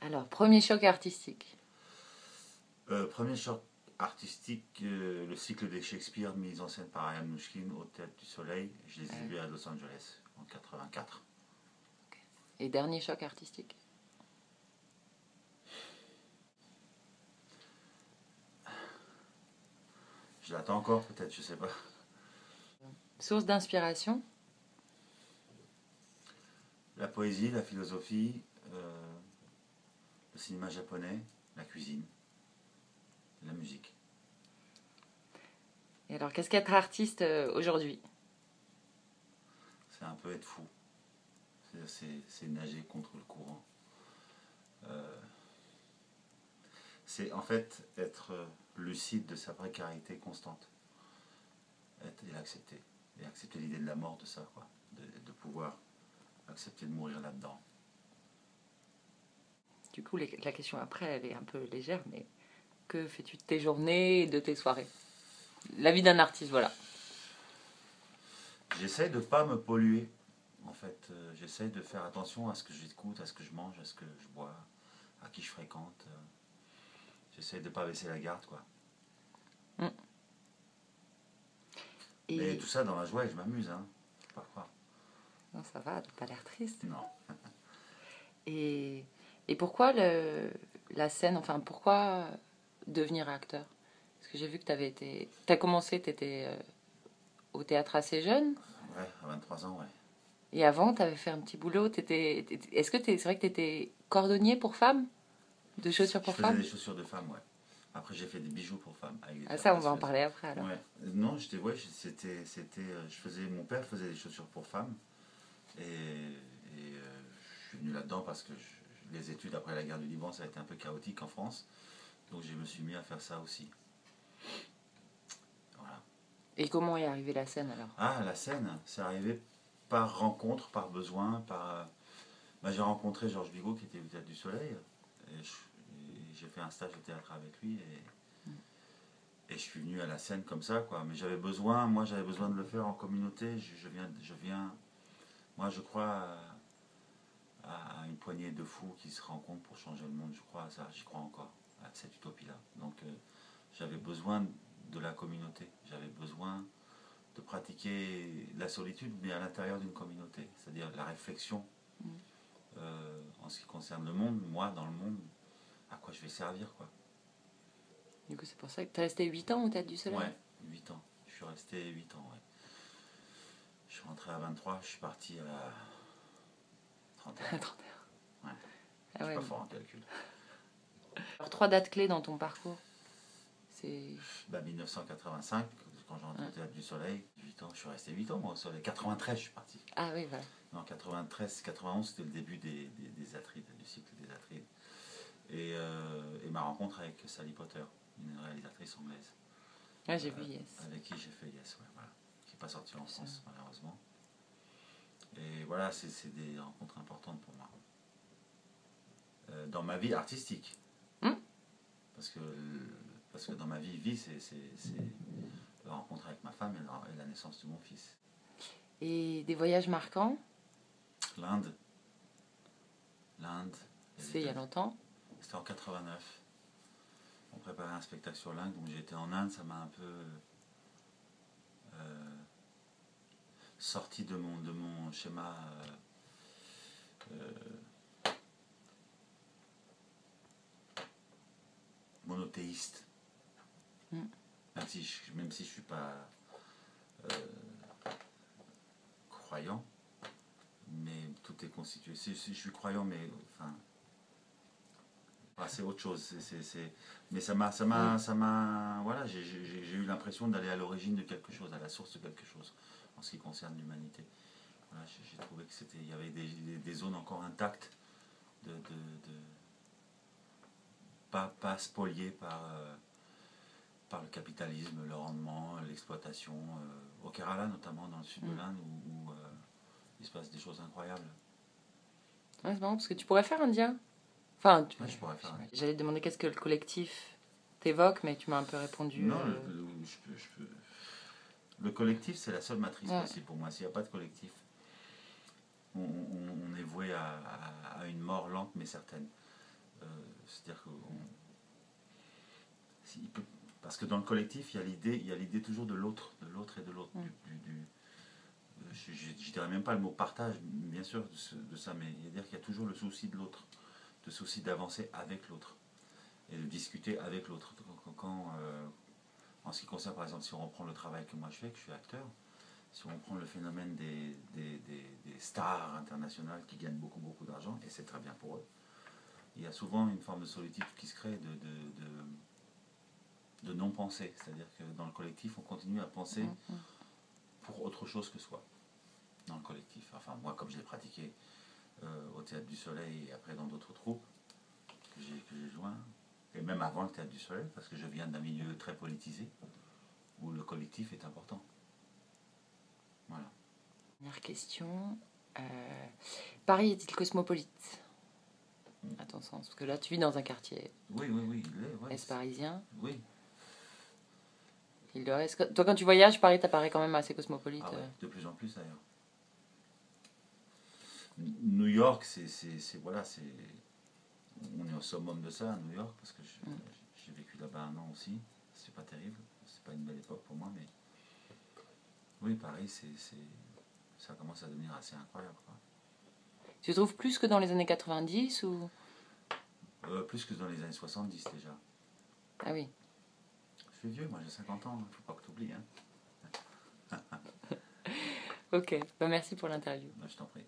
Alors, premier choc artistique. Premier choc artistique, le cycle des Shakespeare mis en scène par Ariane Mnouchkine au Théâtre du Soleil. Je les ai vus à Los Angeles en 84. Et dernier choc artistique. Je l'attends encore peut-être, je sais pas. Source d'inspiration. La poésie, la philosophie, le cinéma japonais, la cuisine, la musique. Et alors, qu'est-ce qu'être artiste aujourd'hui? C'est un peu être fou. C'est nager contre le courant. C'est en fait être lucide de sa précarité constante. Et l'accepter. Et accepter l'idée de la mort de ça, quoi. De pouvoir accepter de mourir là-dedans. Du coup, la question après, elle est un peu légère, mais que fais-tu de tes journées et de tes soirées? La vie d'un artiste, voilà. J'essaie de ne pas me polluer, en fait. J'essaie de faire attention à ce que j'écoute, à ce que je mange, à ce que je bois, à qui je fréquente. J'essaie de ne pas baisser la garde, quoi. Et... Mais tout ça dans la joie et je m'amuse, hein. Faut pas croire. Non, ça va, t'as pas l'air triste. Non. Et pourquoi la scène, enfin, pourquoi devenir acteur? Parce que j'ai vu que t'as commencé, t'étais au théâtre assez jeune. Ouais, à 23 ans, ouais. Et avant, t'avais fait un petit boulot. Est-ce que c'est vrai que t'étais cordonnier pour femmes? De chaussures pour Je faisais femmes? des chaussures de femmes, ouais. Après, j'ai fait des bijoux pour femmes. Avec des Ah, ça, on va en perceuses. parler après, alors. Ouais. Non, mon père faisait des chaussures pour femmes. Et je suis venu là-dedans parce que les études après la guerre du Liban, ça a été un peu chaotique en France. Donc je me suis mis à faire ça aussi. Voilà. Et comment est arrivée la scène, alors? Ah, la scène, c'est arrivé par rencontre, par besoin, j'ai rencontré Georges Bigot qui était au Théâtre du Soleil. Et j'ai fait un stage de théâtre avec lui. Et je suis venu à la scène comme ça, quoi. Mais j'avais besoin de le faire en communauté. Moi, je crois à une poignée de fous qui se rencontrent pour changer le monde. Je crois à ça, j'y crois encore, à cette utopie-là. Donc, j'avais besoin de la communauté. J'avais besoin de pratiquer la solitude, mais à l'intérieur d'une communauté. C'est-à-dire la réflexion en ce qui concerne le monde, moi, dans le monde, à quoi je vais servir, quoi. Du coup, c'est pour ça que t'es resté 8 ans au Théâtre du Soleil? Ouais, 8 ans. Je suis resté 8 ans, ouais. Je suis rentré à 23, je suis parti à 31. 31. Ouais. Ah Je suis ouais. pas fort en calcul. Alors, 3 dates clés dans ton parcours? C'est... 1985, quand j'ai rentré au Théâtre du Soleil, 8 ans, je suis resté 8 ans, moi, au Soleil. 93, je suis parti. Ah oui, voilà. Non, 93, 91, c'était le début des Atrides, du cycle des Atrides. Et ma rencontre avec Sally Potter, une réalisatrice anglaise. Ouais, j'ai vu Yes. Avec qui j'ai fait Yes, ouais, voilà. Qui n'est pas sorti en France, malheureusement. Et voilà, c'est des rencontres importantes pour moi. Dans ma vie artistique. Parce que dans ma vie, c'est la rencontre avec ma femme et la naissance de mon fils. Et des voyages marquants? L'Inde. C'était il y a longtemps? C'était en 89. On préparait un spectacle sur l'Inde, donc j'étais en Inde, ça m'a un peu sorti de mon schéma monothéiste. Même si je ne suis pas croyant, mais tout est constitué. Si je suis croyant, mais enfin, c'est autre chose. Mais ça m'a, voilà, j'ai eu l'impression d'aller à l'origine de quelque chose, à la source de quelque chose, en ce qui concerne l'humanité. Voilà, j'ai trouvé que il y avait des zones encore intactes de pas spoliées par le capitalisme, le rendement, l'exploitation. Au Kerala, notamment dans le sud de l'Inde, où il se passe des choses incroyables. Ouais, c'est marrant parce que tu pourrais faire indien. Enfin, Ouais, je pourrais faire. J'allais te demander qu'est-ce que le collectif t'évoque, mais tu m'as un peu répondu. Non, le collectif, c'est la seule matrice possible pour moi. S'il n'y a pas de collectif, on est voué à une mort lente mais certaine. C'est-à-dire que parce que dans le collectif, il y a l'idée toujours de l'autre et de l'autre. Je dirais même pas le mot partage, bien sûr, de ça, mais il y a dire qu'il y a toujours le souci de l'autre, le souci d'avancer avec l'autre et de discuter avec l'autre. En ce qui concerne, par exemple, si on reprend le travail que moi je fais, que je suis acteur, si on prend le phénomène des stars internationales qui gagnent beaucoup d'argent, et c'est très bien pour eux, il y a souvent une forme de solitude qui se crée de non-pensée. C'est-à-dire que dans le collectif, on continue à penser pour autre chose que soi. Dans le collectif. Enfin, moi, comme je l'ai pratiqué au Théâtre du Soleil et après dans d'autres troupes que j'ai joint, et même avant le Théâtre du Soleil, parce que je viens d'un milieu très politisé, où le collectif est important. Voilà. Dernière question. Paris est-il cosmopolite à ton sens? Parce que là, tu vis dans un quartier Oui, est parisien. Oui. Il le reste. Toi, quand tu voyages, Paris t'apparaît quand même assez cosmopolite. Ah ouais, de plus en plus d'ailleurs. New York, voilà, on est au summum de ça à New York, parce que j'ai vécu là-bas un an aussi. C'est pas terrible, c'est pas une belle époque pour moi, mais oui, Paris, ça commence à devenir assez incroyable, quoi. Tu trouves plus que dans les années 90 ou... Plus que dans les années 70 déjà. Ah oui. Je suis vieux, moi j'ai 50 ans, faut pas que tu oublies. Hein. Ok, bah merci pour l'interview. Je t'en prie.